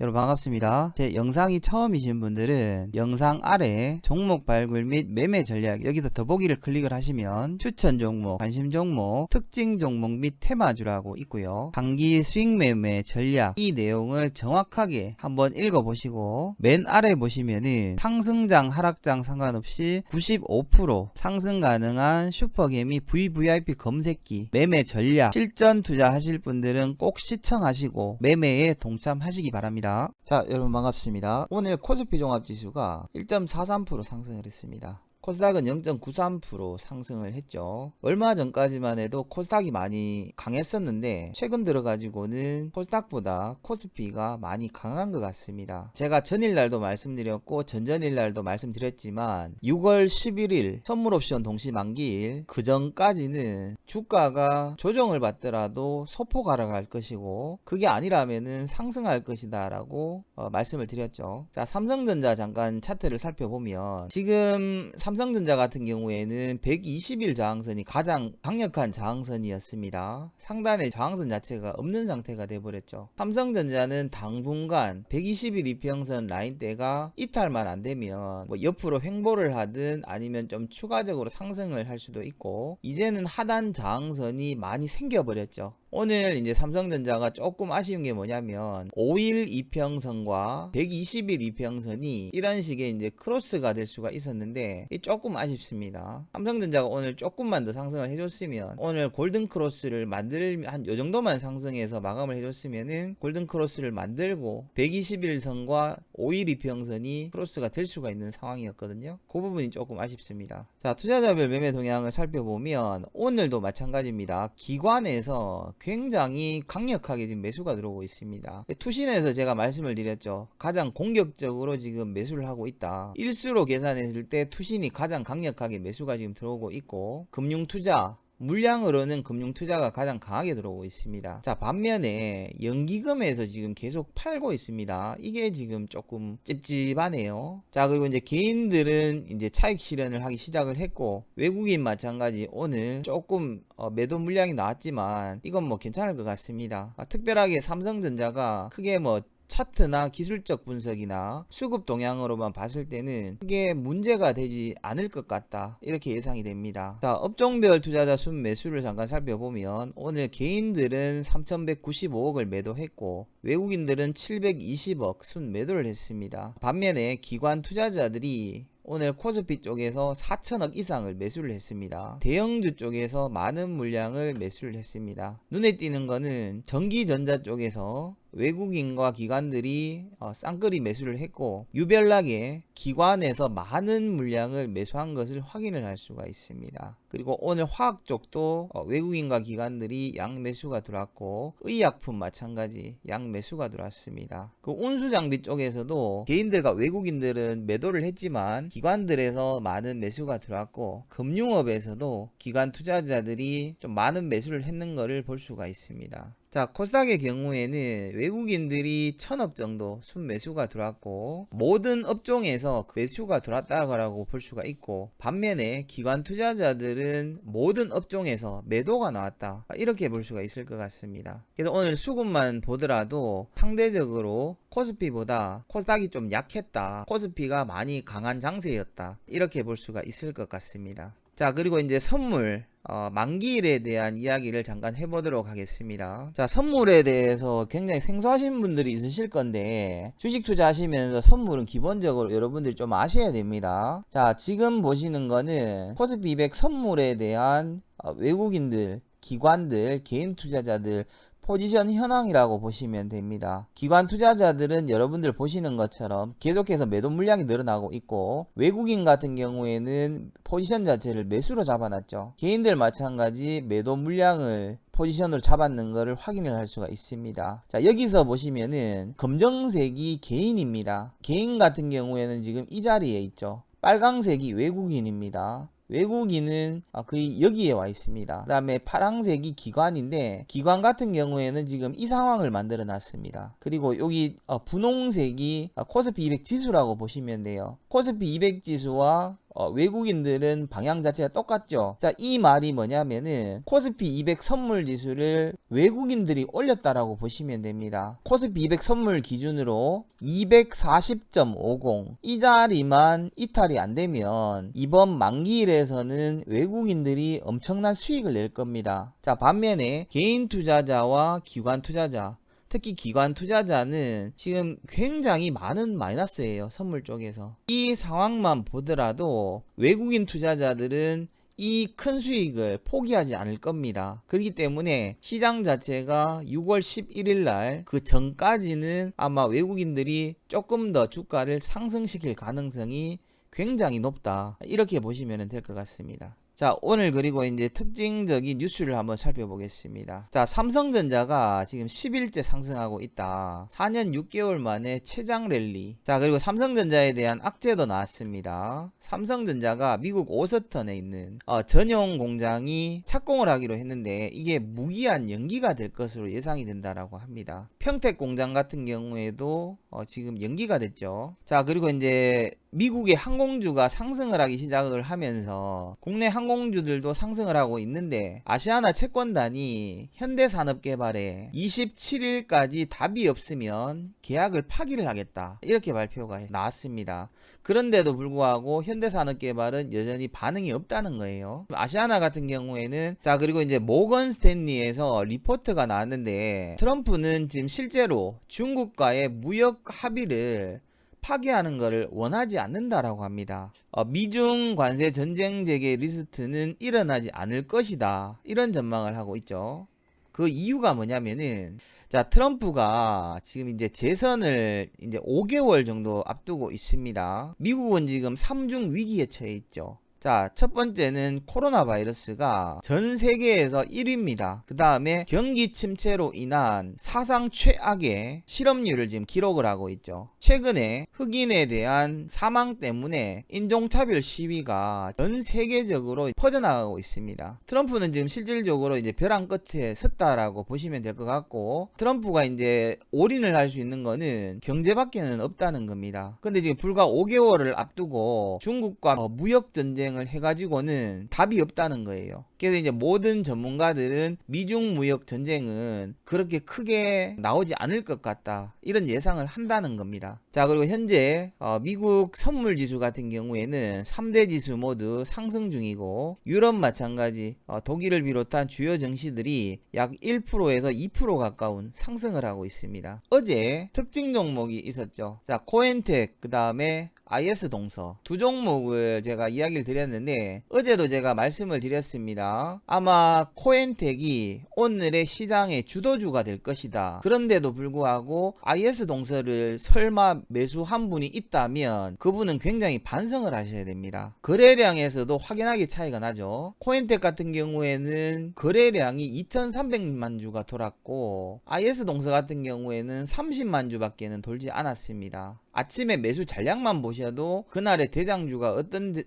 여러분 반갑습니다. 제 영상이 처음이신 분들은 영상 아래 종목 발굴 및 매매 전략 여기서 더보기를 클릭을 하시면 추천 종목, 관심 종목, 특징 종목 및 테마주라고 있고요. 단기 수익 매매 전략 이 내용을 정확하게 한번 읽어보시고 맨 아래 보시면은 상승장 하락장 상관없이 95% 상승 가능한 슈퍼개미 VVIP 검색기 매매 전략 실전 투자하실 분들은 꼭 시청하시고 매매에 동참하시기 바랍니다. 자, 여러분 반갑습니다. 오늘 코스피 종합지수가 1.43% 상승을 했습니다. 코스닥은 0.93% 상승을 했죠. 얼마 전까지만 해도 코스닥이 많이 강했었는데 최근 들어가지고는 코스닥보다 코스피가 많이 강한 것 같습니다. 제가 전일날도 말씀드렸고 전전일날도 말씀드렸지만 6월 11일 선물옵션 동시만기일 그 전까지는 주가가 조정을 받더라도 소폭 하락할 것이고 그게 아니라면은 상승할 것이다 라고 말씀을 드렸죠. 자, 삼성전자 잠깐 차트를 살펴보면 지금 삼성전자 같은 경우에는 120일 저항선이 가장 강력한 저항선이었습니다. 상단에 저항선 자체가 없는 상태가 돼버렸죠. 삼성전자는 당분간 120일 이평선 라인대가 이탈만 안되면 뭐 옆으로 횡보를 하든 아니면 좀 추가적으로 상승을 할 수도 있고 이제는 하단 저항선이 많이 생겨버렸죠. 오늘 이제 삼성전자가 조금 아쉬운 게 뭐냐면 5일 이평선과 120일 이평선이 이런 식의 이제 크로스가 될 수가 있었는데 조금 아쉽습니다. 삼성전자가 오늘 조금만 더 상승을 해줬으면 오늘 골든 크로스를 한 요 정도만 상승해서 마감을 해줬으면은 골든 크로스를 만들고 120일 선과 5일 이평선이 크로스가 될 수가 있는 상황이었거든요. 그 부분이 조금 아쉽습니다. 자, 투자자별 매매 동향을 살펴보면 오늘도 마찬가지입니다. 기관에서 굉장히 강력하게 지금 매수가 들어오고 있습니다. 투신에서 제가 말씀을 드렸죠. 가장 공격적으로 지금 매수를 하고 있다. 일수로 계산했을 때 투신이 가장 강력하게 매수가 지금 들어오고 있고 금융투자 물량으로는 금융투자가 가장 강하게 들어오고 있습니다. 자, 반면에 연기금에서 지금 계속 팔고 있습니다. 이게 지금 조금 찝찝하네요. 자, 그리고 이제 개인들은 이제 차익 실현을 하기 시작을 했고 외국인 마찬가지 오늘 조금 매도 물량이 나왔지만 이건 뭐 괜찮을 것 같습니다. 특별하게 삼성전자가 크게 뭐 차트나 기술적 분석이나 수급 동향으로만 봤을 때는 크게 문제가 되지 않을 것 같다 이렇게 예상이 됩니다. 자, 업종별 투자자 순매수를 잠깐 살펴보면 오늘 개인들은 3195억을 매도했고 외국인들은 720억 순매도를 했습니다. 반면에 기관 투자자들이 오늘 코스피 쪽에서 4천억 이상을 매수를 했습니다. 대형주 쪽에서 많은 물량을 매수를 했습니다. 눈에 띄는 거는 전기전자 쪽에서 외국인과 기관들이 쌍끌이 매수를 했고 유별나게 기관에서 많은 물량을 매수한 것을 확인을 할 수가 있습니다. 그리고 오늘 화학 쪽도 외국인과 기관들이 양매수가 들어왔고 의약품 마찬가지 양매수가 들어왔습니다. 그 운수장비 쪽에서도 개인들과 외국인들은 매도를 했지만 기관들에서 많은 매수가 들어왔고 금융업에서도 기관 투자자들이 좀 많은 매수를 했는 것을 볼 수가 있습니다. 자, 코스닥의 경우에는 외국인들이 1000억 정도 순매수가 들어왔고 모든 업종에서 매수가 들어왔다고 볼 수가 있고 반면에 기관 투자자들은 모든 업종에서 매도가 나왔다 이렇게 볼 수가 있을 것 같습니다. 그래서 오늘 수급만 보더라도 상대적으로 코스피보다 코스닥이 좀 약했다, 코스피가 많이 강한 장세였다 이렇게 볼 수가 있을 것 같습니다. 자, 그리고 이제 선물 만기일에 대한 이야기를 잠깐 해보도록 하겠습니다. 자, 선물에 대해서 굉장히 생소하신 분들이 있으실 건데 주식 투자하시면서 선물은 기본적으로 여러분들이 좀 아셔야 됩니다. 자, 지금 보시는 거는 코스피 200 선물에 대한 외국인들, 기관들, 개인 투자자들 포지션 현황이라고 보시면 됩니다. 기관 투자자들은 여러분들 보시는 것처럼 계속해서 매도 물량이 늘어나고 있고 외국인 같은 경우에는 포지션 자체를 매수로 잡아놨죠. 개인들 마찬가지 매도 물량을 포지션으로 잡았는 것을 확인을 할 수가 있습니다. 자, 여기서 보시면은 검정색이 개인입니다. 개인 같은 경우에는 지금 이 자리에 있죠. 빨강색이 외국인입니다. 외국인은 거의 여기에 와 있습니다. 그 다음에 파란색이 기관인데 기관 같은 경우에는 지금 이 상황을 만들어 놨습니다. 그리고 여기 분홍색이 코스피 200 지수라고 보시면 돼요. 코스피 200 지수와 외국인들은 방향 자체가 똑같죠. 자, 이 말이 뭐냐면은 코스피 200 선물 지수를 외국인들이 올렸다라고 보시면 됩니다. 코스피 200 선물 기준으로 240.50 이 자리만 이탈이 안 되면 이번 만기일에서는 외국인들이 엄청난 수익을 낼 겁니다. 자, 반면에 개인 투자자와 기관 투자자, 특히 기관 투자자는 지금 굉장히 많은 마이너스예요. 선물 쪽에서. 이 상황만 보더라도 외국인 투자자들은 이 큰 수익을 포기하지 않을 겁니다. 그렇기 때문에 시장 자체가 6월 11일 날 그 전까지는 아마 외국인들이 조금 더 주가를 상승시킬 가능성이 굉장히 높다. 이렇게 보시면 될 것 같습니다. 자, 오늘 그리고 이제 특징적인 뉴스를 한번 살펴보겠습니다. 자, 삼성전자가 지금 10일째 상승하고 있다. 4년 6개월 만에 최장 랠리. 자, 그리고 삼성전자에 대한 악재도 나왔습니다. 삼성전자가 미국 오스턴에 있는 전용 공장이 착공을 하기로 했는데 이게 무기한 연기가 될 것으로 예상이 된다라고 합니다. 평택 공장 같은 경우에도 지금 연기가 됐죠. 자, 그리고 이제 미국의 항공주가 상승을 하기 시작을 하면서 국내 항공주들도 상승을 하고 있는데 아시아나 채권단이 현대산업개발에 27일까지 답이 없으면 계약을 파기를 하겠다. 이렇게 발표가 나왔습니다. 그런데도 불구하고 현대산업개발은 여전히 반응이 없다는 거예요. 아시아나 같은 경우에는 자, 그리고 이제 모건 스탠리에서 리포트가 나왔는데 트럼프는 지금 실제로 중국과의 무역 합의를 파기하는 것을 원하지 않는다라고 합니다. 미중 관세 전쟁 재개 리스트는 일어나지 않을 것이다. 이런 전망을 하고 있죠. 그 이유가 뭐냐면은 자, 트럼프가 지금 이제 재선을 이제 5개월 정도 앞두고 있습니다. 미국은 지금 3중 위기에 처해 있죠. 자, 첫 번째는 코로나 바이러스가 전 세계에서 1위입니다. 그 다음에 경기 침체로 인한 사상 최악의 실업률을 지금 기록을 하고 있죠. 최근에 흑인에 대한 사망 때문에 인종차별 시위가 전 세계적으로 퍼져나가고 있습니다. 트럼프는 지금 실질적으로 이제 벼랑 끝에 섰다라고 보시면 될 것 같고, 트럼프가 이제 올인을 할 수 있는 거는 경제밖에는 없다는 겁니다. 근데 지금 불과 5개월을 앞두고 중국과 무역 전쟁 을 해가지고는 답이 없다는 거예요. 그래서 이제 모든 전문가들은 미중 무역 전쟁은 그렇게 크게 나오지 않을 것 같다, 이런 예상을 한다는 겁니다. 자, 그리고 현재 미국 선물 지수 같은 경우에는 3대 지수 모두 상승 중이고, 유럽 마찬가지 독일을 비롯한 주요 증시들이 약 1%에서 2% 가까운 상승을 하고 있습니다. 어제 특징 종목이 있었죠. 자, 코엔텍, 그 다음에 IS 동서 두 종목을 제가 이야기를 드렸는데, 어제도 제가 말씀을 드렸습니다. 아마 코엔텍이 오늘의 시장의 주도주가 될 것이다. 그런데도 불구하고 IS 동서를 설마 매수한 분이 있다면 그분은 굉장히 반성을 하셔야 됩니다. 거래량에서도 확연하게 차이가 나죠. 코엔텍 같은 경우에는 거래량이 2300만 주가 돌았고, IS 동서 같은 경우에는 30만 주밖에는 돌지 않았습니다. 아침에 매수 잔량만 보셔도 그날의 대장주가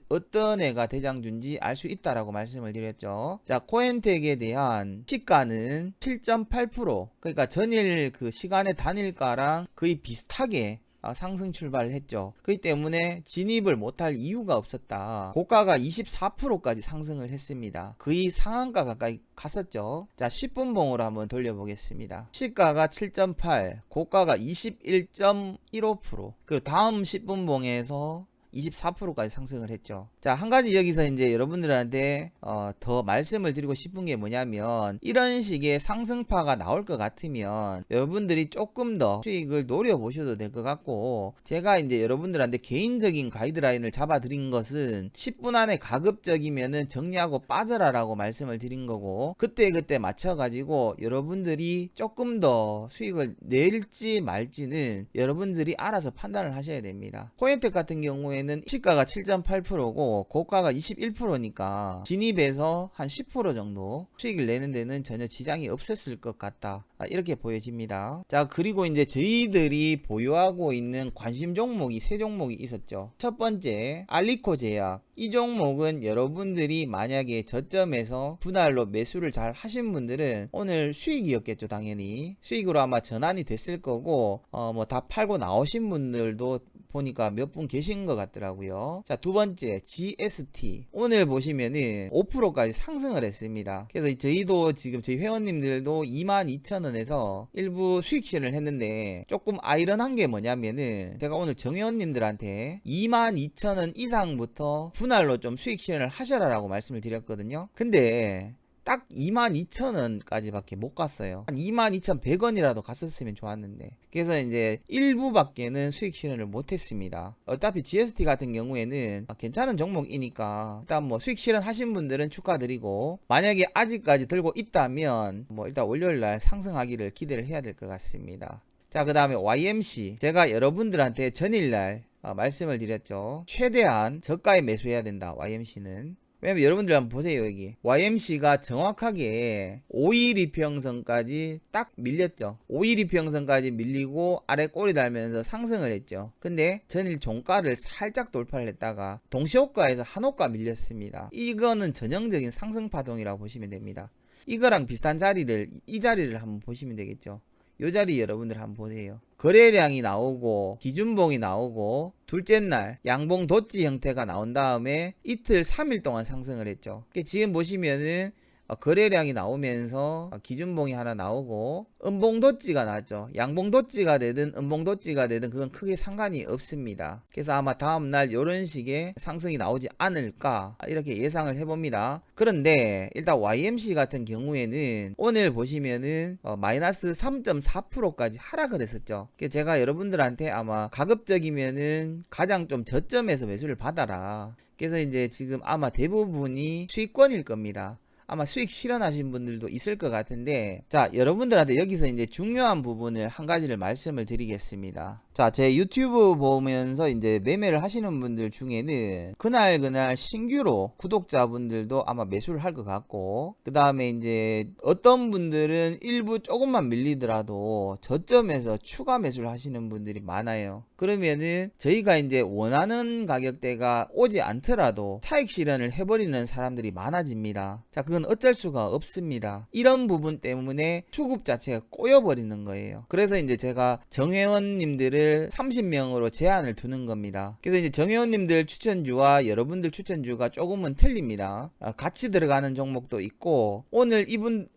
어떤 애가 대장주인지 알 수 있다라고 말씀을 드렸죠. 자, 코엔텍에 대한 시가는 7.8%, 그러니까 전일 그 시간의 단일가랑 거의 비슷하게 상승 출발을 했죠. 그렇기 때문에 진입을 못할 이유가 없었다. 고가가 24%까지 상승을 했습니다. 거의 상한가 가까이 갔었죠. 자, 10분봉으로 한번 돌려보겠습니다. 시가가 7.8, 고가가 21.15%, 그리고 다음 10분봉에서 24%까지 상승을 했죠. 자, 한 가지 여기서 이제 여러분들한테 더 말씀을 드리고 싶은 게 뭐냐면, 이런 식의 상승파가 나올 것 같으면 여러분들이 조금 더 수익을 노려보셔도 될 것 같고, 제가 이제 여러분들한테 개인적인 가이드라인을 잡아 드린 것은 10분 안에 가급적이면은 정리하고 빠져라 라고 말씀을 드린 거고, 그때 맞춰가지고 여러분들이 조금 더 수익을 낼지 말지는 여러분들이 알아서 판단을 하셔야 됩니다. 코엔텍 같은 경우에는 시가가 7.8%고 고가가 21%니까 진입해서 한 10% 정도 수익을 내는 데는 전혀 지장이 없었을 것 같다, 이렇게 보여집니다. 자, 그리고 이제 저희들이 보유하고 있는 관심 종목이 세 종목이 있었죠. 첫 번째, 알리코 제약. 이 종목은 여러분들이 만약에 저점에서 분할로 매수를 잘 하신 분들은 오늘 수익이었겠죠. 당연히 수익으로 아마 전환이 됐을 거고, 뭐 다 팔고 나오신 분들도 보니까 몇 분 계신 것 같더라고요. 자, 두 번째 GST. 오늘 보시면은 5%까지 상승을 했습니다. 그래서 저희도 지금 저희 회원님들도 22,000원에서 일부 수익 실현을 했는데, 조금 아이러니한 게 뭐냐면은 제가 오늘 정회원님들한테 22,000원 이상부터 분할로 좀 수익 실현을 하셔라라고 말씀을 드렸거든요. 근데 딱 22,000원까지 밖에 못 갔어요. 한 22,100원이라도 갔었으면 좋았는데, 그래서 이제 일부밖에는 수익 실현을 못 했습니다. 어차피 GST 같은 경우에는 괜찮은 종목이니까 일단 뭐 수익 실현 하신 분들은 축하드리고, 만약에 아직까지 들고 있다면 뭐 일단 월요일날 상승하기를 기대를 해야 될 것 같습니다. 자, 그 다음에 YMC. 제가 여러분들한테 전일날 말씀을 드렸죠. 최대한 저가에 매수해야 된다, YMC는. 왜냐면 여러분들 한번 보세요. 여기 YMC가 정확하게 5일 이평선까지 딱 밀렸죠. 5일 이평선까지 밀리고 아래 꼬리 달면서 상승을 했죠. 근데 전일 종가를 살짝 돌파를 했다가 동시호가에서 한호가 밀렸습니다. 이거는 전형적인 상승 파동이라고 보시면 됩니다. 이거랑 비슷한 자리를, 이 자리를 한번 보시면 되겠죠. 이 자리 여러분들 한번 보세요. 거래량이 나오고 기준봉이 나오고 둘째 날 양봉 덧지 형태가 나온 다음에 이틀 3일 동안 상승을 했죠. 지금 보시면은 거래량이 나오면서 기준봉이 하나 나오고 음봉 덧지가 나왔죠. 양봉 덧지가 되든 음봉 덧지가 되든 그건 크게 상관이 없습니다. 그래서 아마 다음날 이런 식의 상승이 나오지 않을까 이렇게 예상을 해봅니다. 그런데 일단 YMC 같은 경우에는 오늘 보시면은 마이너스 3.4%까지 하락을 했었죠. 그래서 제가 여러분들한테 아마 가급적이면은 가장 좀 저점에서 매수를 받아라. 그래서 이제 지금 아마 대부분이 수익권일 겁니다. 아마 수익 실현하신 분들도 있을 것 같은데, 자, 여러분들한테 여기서 이제 중요한 부분을 한 가지를 말씀을 드리겠습니다. 자, 제 유튜브 보면서 이제 매매를 하시는 분들 중에는 그날 신규로 구독자분들도 아마 매수를 할 것 같고, 그 다음에 이제 어떤 분들은 일부 조금만 밀리더라도 저점에서 추가 매수를 하시는 분들이 많아요. 그러면은 저희가 이제 원하는 가격대가 오지 않더라도 차익 실현을 해버리는 사람들이 많아집니다. 자, 그건 어쩔 수가 없습니다. 이런 부분 때문에 수급 자체가 꼬여버리는 거예요. 그래서 이제 제가 정회원님들을 30명으로 제한을 두는 겁니다. 그래서 이제 정회원님들 추천주와 여러분들 추천주가 조금은 틀립니다. 같이 들어가는 종목도 있고, 오늘 이분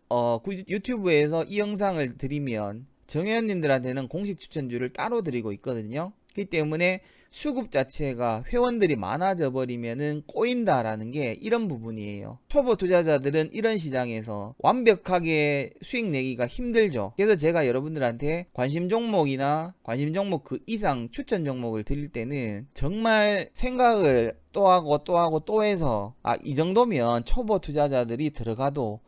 유튜브에서 이 영상을 드리면 정회원님들한테는 공식 추천주를 따로 드리고 있거든요. 그렇기 때문에 수급 자체가 회원들이 많아져 버리면은 꼬인다라는 게 이런 부분이에요. 초보 투자자들은 이런 시장에서 완벽하게 수익 내기가 힘들죠. 그래서 제가 여러분들한테 관심 종목이나 관심 종목 그 이상 추천 종목을 드릴 때는 정말 생각을 또 하고 또 해서 이 정도면 초보 투자자들이 들어가도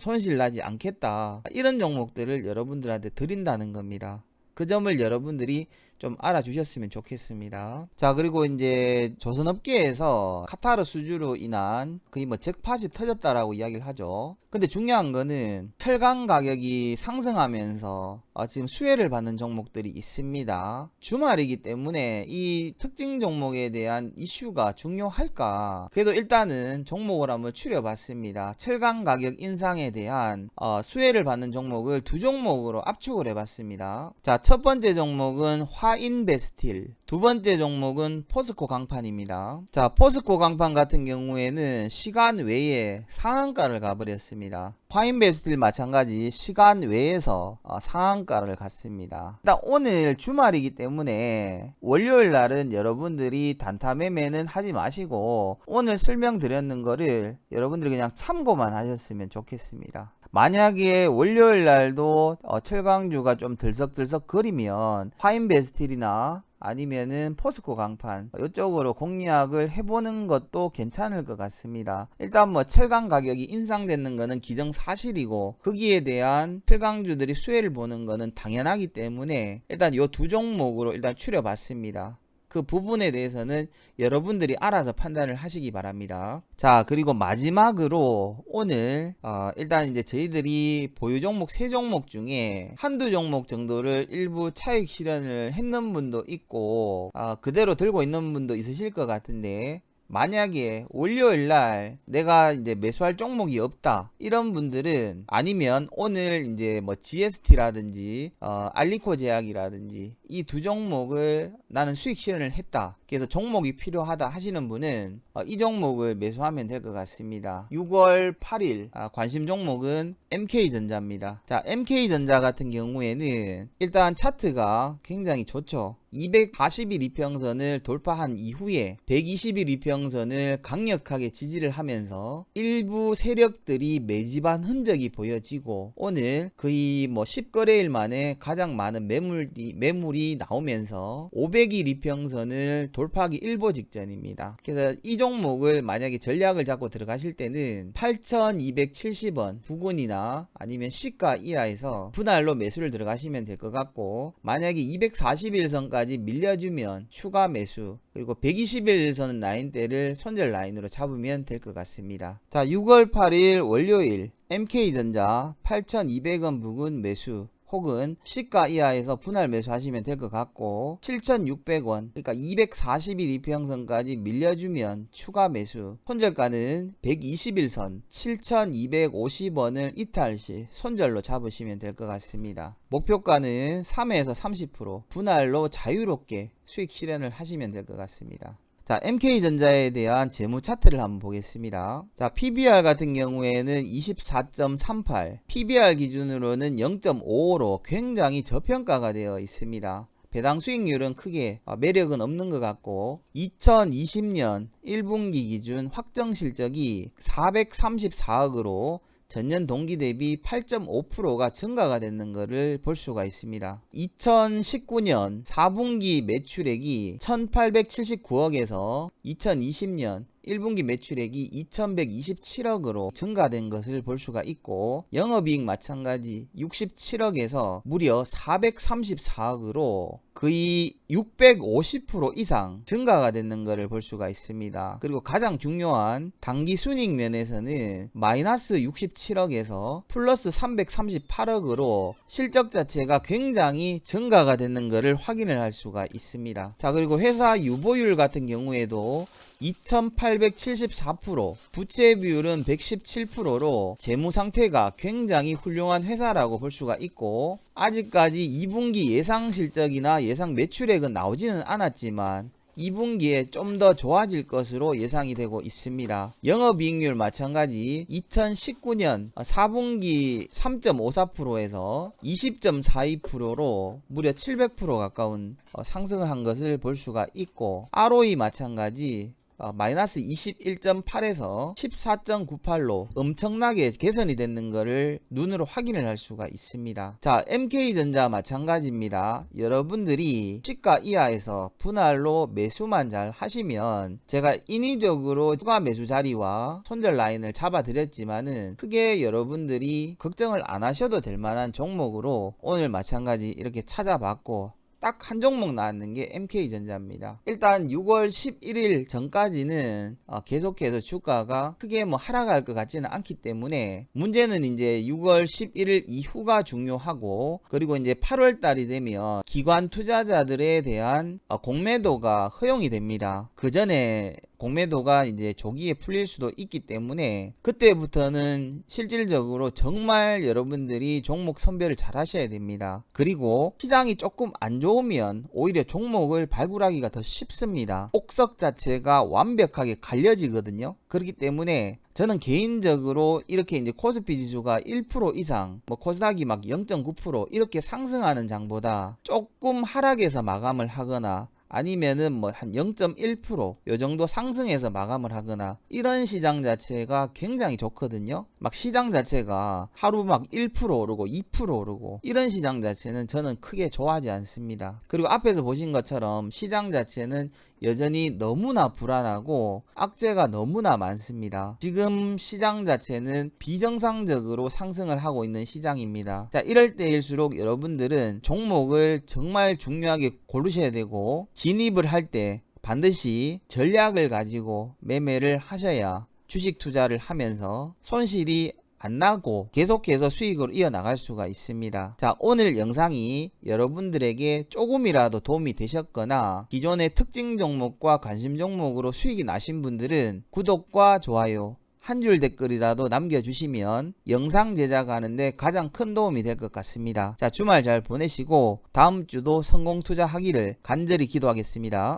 손실 나지 않겠다, 이런 종목들을 여러분들한테 드린다는 겁니다. 그 점을 여러분들이 좀 알아주셨으면 좋겠습니다. 자, 그리고 이제 조선업계에서 카타르 수주로 인한 거의 뭐 잭팟이 터졌다라고 이야기를 하죠. 근데 중요한 거는 철강 가격이 상승하면서 지금 수혜를 받는 종목들이 있습니다. 주말이기 때문에 이 특징 종목에 대한 이슈가 중요할까? 그래도 일단은 종목을 한번 추려봤습니다. 철강 가격 인상에 대한 수혜를 받는 종목을 두 종목으로 압축을 해봤습니다. 자, 첫 번째 종목은 화인베스틸, 두 번째 종목은 포스코 강판입니다. 자, 포스코 강판 같은 경우에는 시간 외에 상한가를 가버렸습니다. 화인베스틸 마찬가지 시간 외에서 상한가를 갔습니다. 일단 오늘 주말이기 때문에 월요일 날은 여러분들이 단타 매매는 하지 마시고 오늘 설명드렸는 거를 여러분들이 그냥 참고만 하셨으면 좋겠습니다. 만약에 월요일 날도 철강주가 좀 들썩들썩 거리면 화인베스틸이나 아니면은 포스코 강판 이쪽으로 공략을 해보는 것도 괜찮을 것 같습니다. 일단 뭐 철강 가격이 인상되는 거는 기정사실이고 거기에 대한 철강주들이 수혜를 보는 거는 당연하기 때문에 일단 요 두 종목으로 일단 추려봤습니다. 그 부분에 대해서는 여러분들이 알아서 판단을 하시기 바랍니다. 자, 그리고 마지막으로 오늘 일단 이제 저희들이 보유 종목 3종목 중에 한두 종목 정도를 일부 차익 실현을 했는 분도 있고 그대로 들고 있는 분도 있으실 것 같은데, 만약에 월요일날 내가 이제 매수할 종목이 없다 이런 분들은, 아니면 오늘 이제 뭐 GST라든지 알리코 제약이라든지 이 두 종목을 나는 수익 실현을 했다, 그래서 종목이 필요하다 하시는 분은 이 종목을 매수하면 될 것 같습니다. 6월 8일 관심 종목은 MK전자입니다. 자, MK전자 같은 경우에는 일단 차트가 굉장히 좋죠. 240일 이평선을 돌파한 이후에 120일 이평선을 강력하게 지지를 하면서 일부 세력들이 매집한 흔적이 보여지고, 오늘 거의 뭐 10거래일 만에 가장 많은 매물이 나오면서 500일 이평선을 돌파하기 일보 직전입니다. 그래서 이 종목을 만약에 전략을 잡고 들어가실 때는 8,270원 부근이나 아니면 시가 이하에서 분할로 매수를 들어가시면 될 것 같고, 만약에 241선까지 밀려주면 추가 매수, 그리고 121선 라인대를 손절 라인으로 잡으면 될 것 같습니다. 자, 6월 8일 월요일 MK전자 8,200원 부근 매수 혹은 시가 이하에서 분할 매수하시면 될 것 같고, 7,600원, 그러니까 240일 이평선까지 밀려주면 추가 매수, 손절가는 121선 7,250원을 이탈 시 손절로 잡으시면 될 것 같습니다. 목표가는 3에서 30% 분할로 자유롭게 수익 실현을 하시면 될 것 같습니다. 자, MK전자에 대한 재무 차트를 한번 보겠습니다. 자, PBR 같은 경우에는 24.38, PBR 기준으로는 0.55로 굉장히 저평가가 되어 있습니다. 배당 수익률은 크게 매력은 없는 것 같고, 2020년 1분기 기준 확정 실적이 434억으로 전년 동기 대비 8.5%가 증가가 되는 것을 볼 수가 있습니다. 2019년 4분기 매출액이 1879억에서 2020년 1분기 매출액이 2127억으로 증가된 것을 볼 수가 있고, 영업이익 마찬가지 67억에서 무려 434억으로 거의 650% 이상 증가가 되는 것을 볼 수가 있습니다. 그리고 가장 중요한 당기 순이익 면에서는 마이너스 67억에서 플러스 338억으로 실적 자체가 굉장히 증가가 되는 것을 확인을 할 수가 있습니다. 자, 그리고 회사 유보율 같은 경우에도 2874%, 부채 비율은 117%로 재무 상태가 굉장히 훌륭한 회사라고 볼 수가 있고, 아직까지 2분기 예상 실적이나 예상 매출액은 나오지는 않았지만 2분기에 좀 더 좋아질 것으로 예상이 되고 있습니다. 영업이익률 마찬가지 2019년 4분기 3.54%에서 20.42%로 무려 700% 가까운 상승을 한 것을 볼 수가 있고, ROE 마찬가지 마이너스 21.8에서 14.98로 엄청나게 개선이 됐는 것을 눈으로 확인을 할 수가 있습니다. 자, MK전자 마찬가지입니다. 여러분들이 시가 이하에서 분할로 매수만 잘 하시면, 제가 인위적으로 추가 매수 자리와 손절 라인을 잡아 드렸지만은 크게 여러분들이 걱정을 안 하셔도 될 만한 종목으로 오늘 마찬가지 이렇게 찾아봤고, 딱 한 종목 나왔는 게 MK전자입니다. 일단 6월 11일 전까지는 계속해서 주가가 크게 뭐 하락할 것 같지는 않기 때문에, 문제는 이제 6월 11일 이후가 중요하고, 그리고 이제 8월 달이 되면 기관 투자자들에 대한 공매도가 허용이 됩니다. 그 전에 공매도가 이제 조기에 풀릴 수도 있기 때문에 그때부터는 실질적으로 정말 여러분들이 종목 선별을 잘 하셔야 됩니다. 그리고 시장이 조금 안 좋으면 오히려 종목을 발굴하기가 더 쉽습니다. 옥석 자체가 완벽하게 갈려지거든요. 그렇기 때문에 저는 개인적으로 이렇게 이제 코스피 지수가 1% 이상, 뭐 코스닥이 막 0.9% 이렇게 상승하는 장보다 조금 하락해서 마감을 하거나, 아니면은 뭐 한 0.1% 요 정도 상승해서 마감을 하거나, 이런 시장 자체가 굉장히 좋거든요. 막 시장 자체가 하루 막 1% 오르고 2% 오르고 이런 시장 자체는 저는 크게 좋아하지 않습니다. 그리고 앞에서 보신 것처럼 시장 자체는 여전히 너무나 불안하고 악재가 너무나 많습니다. 지금 시장 자체는 비정상적으로 상승을 하고 있는 시장입니다. 자, 이럴 때일수록 여러분들은 종목을 정말 중요하게 고르셔야 되고, 진입을 할 때 반드시 전략을 가지고 매매를 하셔야 주식 투자를 하면서 손실이 안 나고 계속해서 수익으로 이어나갈 수가 있습니다. 자, 오늘 영상이 여러분들에게 조금이라도 도움이 되셨거나 기존의 특징 종목과 관심 종목으로 수익이 나신 분들은 구독과 좋아요, 한 줄 댓글이라도 남겨주시면 영상 제작하는데 가장 큰 도움이 될 것 같습니다. 자, 주말 잘 보내시고 다음 주도 성공 투자하기를 간절히 기도하겠습니다.